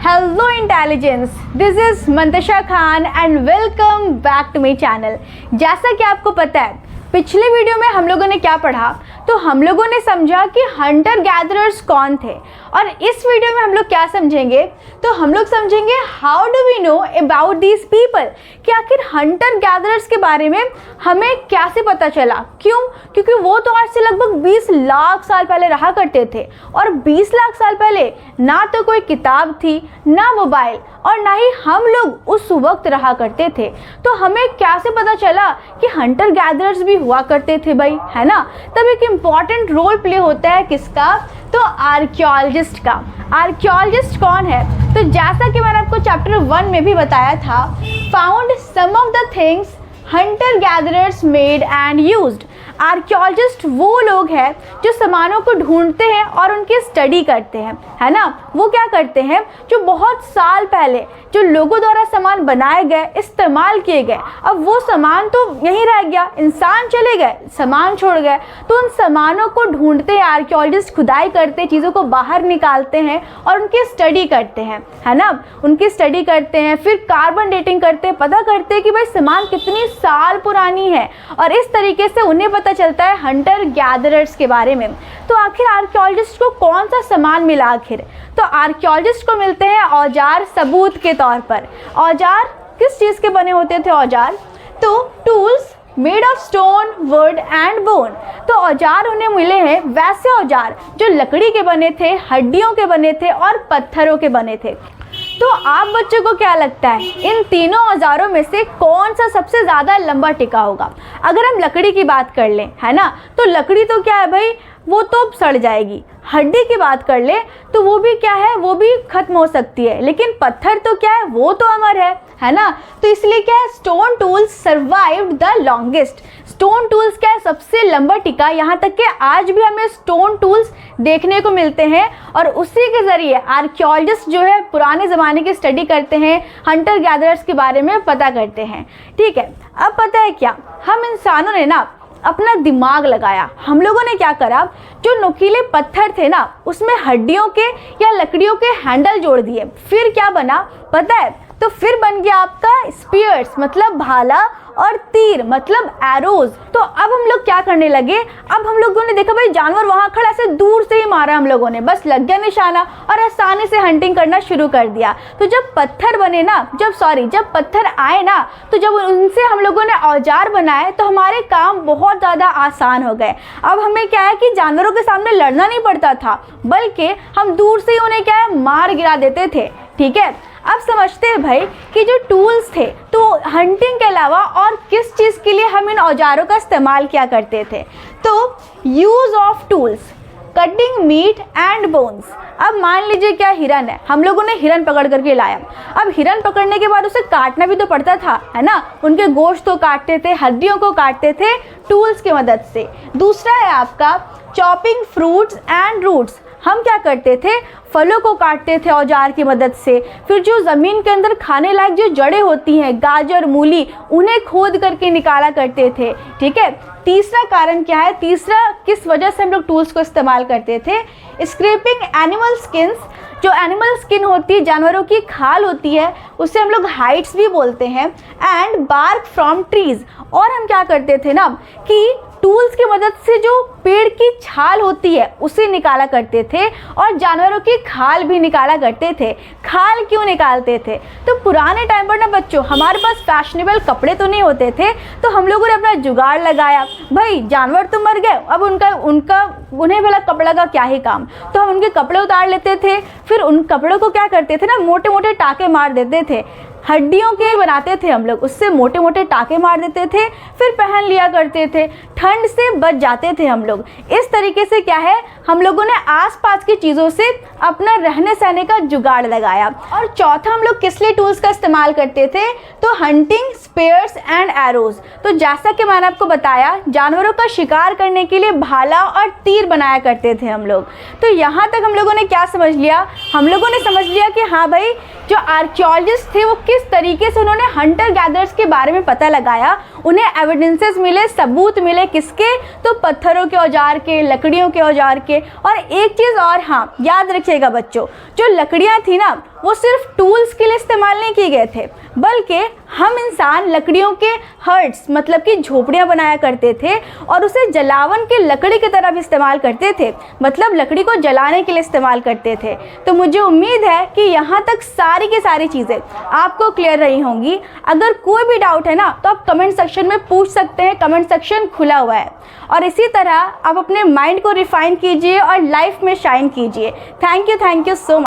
Hello intelligence, this is Mantasha Khan and welcome back to my channel। जैसा कि आपको पता है पिछले वीडियो में हम लोगों ने क्या पढ़ा, तो हम लोगों ने समझा कि हंटर गैदरर्स कौन थे, और इस वीडियो में हम लोग क्या समझेंगे, तो हम लोग समझेंगे how do we know about these people, कि आखिर हंटर गैदरर्स के बारे में हमें कैसे पता चला। क्यों? क्योंकि वो तो आज से लगभग 20 लाख साल पहले रहा करते थे, और 20 लाख साल पहले ना तो कोई किताब थी, ना मोबाइल, और ना ही हम लोग उस वक्त रहा करते थे। तो हमें कैसे पता चला कि हंटर गैदरर्स भी हुआ करते थे भाई, है ना। तब एक इम्पॉर्टेंट रोल प्ले होता है किसका, तो आर्कियोलॉजिस्ट का। आर्कियोलॉजिस्ट कौन है, तो जैसा कि मैंने आपको चैप्टर 1 में भी बताया था, found some of the things hunter gatherers made and used. Archaeologist वो लोग हैं जो सामानों को ढूंढते हैं और उनकी स्टडी करते हैं, है ना। वो क्या करते हैं, जो बहुत साल पहले जो लोगों द्वारा सामान बनाए गए, इस्तेमाल किए गए, अब वो सामान तो यहीं रह गया, इंसान चले गए, सामान छोड़ गए, तो उन सामानों को ढूंढते हैं आर्कियोलॉजिस्ट, खुदाई करते, चीज़ों को बाहर निकालते हैं और उनकी स्टडी करते हैं, है ना। उनकी स्टडी करते हैं, फिर कार्बन डेटिंग करते हैं, पता करते हैं कि भाई सामान कितनी साल पुरानी है, और इस तरीके से उन्हें पता चलता है हंटर गैदरर्स के बारे में। तो आखिर आर्कियोलॉजिस्ट को कौन सा सामान मिला आखिर, तो आर्कियोलॉजिस्ट को मिलते हैं औजार सबूत के तौर पर। औजार किस चीज़ के बने होते थे औजार, तो tools made of stone, would and bone. तो औजार उन्हें मिले हैं वैसे औजार जो लकड़ी के बने थे, हड्डियों के बने थे और पत्थरों के बने थे। तो आप बच्चों को क्या लगता है, इन तीनों औजारों में से कौन सा सबसे ज़्यादा लंबा टिका होगा? अगर हम लकड़ी की बात कर लें, है ना, तो लकड़ी तो क्या है भाई, वो तो सड़ जाएगी। हड्डी की बात कर ले तो वो भी क्या है, वो भी खत्म हो सकती है, लेकिन पत्थर तो क्या है, वो तो अमर है ना। तो इसलिए क्या है, stone tools survived the longest. Stone tools क्या है, सबसे लंबा टिका, यहाँ तक कि आज भी हमें स्टोन टूल्स देखने को मिलते हैं, और उसी के ज़रिए आर्कियोलॉजिस्ट जो है पुराने ज़माने की स्टडी करते हैं, हंटर गैदरर्स के बारे में पता करते हैं। ठीक है, अब पता है क्या, हम इंसानों ने ना अपना दिमाग लगाया। हम लोगों ने क्या करा, जो नुकीले पत्थर थे ना, उसमें हड्डियों के या लकड़ियों के हैंडल जोड़ दिए। फिर क्या बना पता है, तो फिर बन गया आपका स्पीयर्स, मतलब भाला, और तीर मतलब एरोज। तो अब हम लोग क्या करने लगे, अब हम लोगों ने देखा भाई जानवर वहाँ खड़ा, ऐसे दूर से ही मारा हम लोगों ने, बस लग गया निशाना, और आसानी से हंटिंग करना शुरू कर दिया। तो जब पत्थर बने ना, जब पत्थर आए ना, तो जब उनसे हम लोगों ने औजार बनाए, तो हमारे काम बहुत ज़्यादा आसान हो गए। अब हमें क्या है कि जानवरों के सामने लड़ना नहीं पड़ता था, बल्कि हम दूर से ही उन्हें क्या है, मार गिरा देते थे। ठीक है, अब समझते हैं भाई कि जो टूल्स थे, तो हंटिंग के अलावा और किस चीज़ के लिए हम इन औजारों का इस्तेमाल किया करते थे, तो use of tools, cutting meat and bones. अब मान लीजिए क्या हिरन है, हम लोगों ने हिरन पकड़ करके लाया। अब हिरन पकड़ने के बाद उसे काटना भी तो पड़ता था, है ना। उनके गोश्त को काटते थे, हड्डियों को काटते थे टूल्स की मदद से। दूसरा है आपका चॉपिंग फ्रूट्स एंड रूट्स। हम क्या करते थे, फलों को काटते थे औजार की मदद से। फिर जो ज़मीन के अंदर खाने लायक जो जड़ें होती हैं, गाजर, मूली, उन्हें खोद करके निकाला करते थे। ठीक है, तीसरा कारण क्या है, तीसरा किस वजह से हम लोग टूल्स को इस्तेमाल करते थे, स्क्रैपिंग एनिमल स्किन्स। जो एनिमल स्किन होती है, जानवरों की खाल होती है, उसे हम लोग हाइड्स भी बोलते हैं, एंड बार्क फ्रॉम ट्रीज। और हम क्या करते थे ना कि टूल्स की मदद से जो पेड़ की छाल होती है उसे निकाला करते थे, और जानवरों की खाल भी निकाला करते थे। खाल क्यों निकालते थे, तो पुराने टाइम पर ना बच्चों हमारे पास फैशनेबल कपड़े तो नहीं होते थे, तो हम लोगों ने अपना जुगाड़ लगाया। भाई जानवर तो मर गए, अब उन्हें भला कपड़ा का क्या ही काम, तो हम उनके कपड़े उतार लेते थे। फिर उन कपड़ों को क्या करते थे ना, मोटे मोटे टाके मार देते थे, हड्डियों के बनाते थे हम लोग, उससे मोटे मोटे टाके मार देते थे, फिर पहन लिया करते थे, ठंड से बच जाते थे हम लोग। इस तरीके से क्या है, हम लोगों ने आसपास की चीज़ों से अपना रहने सहने का जुगाड़ लगाया। और चौथा हम लोग किस लिए टूल्स का इस्तेमाल करते थे, तो हंटिंग, स्पेयर्स एंड एरोज। तो जैसा कि मैंने आपको बताया, जानवरों का शिकार करने के लिए भाला और तीर बनाया करते थे हम लोग। तो यहाँ तक हम लोगों ने क्या समझ लिया, हम लोगों ने समझ लिया कि हाँ भाई, जो आर्कियोलॉजिस्ट थे वो किस तरीके से उन्होंने हंटर गैदरर्स के बारे में पता लगाया, उन्हें एविडेंसेस मिले, सबूत मिले, किसके, तो पत्थरों के औजार के, लकड़ियों के औजार के। और एक चीज़ और, हाँ याद रखिएगा बच्चों, जो लकड़ियाँ थी ना वो सिर्फ टूल्स के लिए इस्तेमाल नहीं किए गए थे, बल्कि हम इंसान लकड़ियों के हट्स मतलब कि झोपड़ियाँ बनाया करते थे और उसे जलावन के लकड़ी की तरह भी इस्तेमाल करते थे, मतलब लकड़ी को जलाने के लिए इस्तेमाल करते थे। तो मुझे उम्मीद है कि यहाँ तक सारी की सारी चीज़ें आपको क्लियर रही होंगी। अगर कोई भी डाउट है ना तो आप कमेंट सेक्शन में पूछ सकते हैं, कमेंट सेक्शन खुला हुआ है। और इसी तरह आप अपने माइंड को रिफाइन कीजिए और लाइफ में शाइन कीजिए। Thank you so much.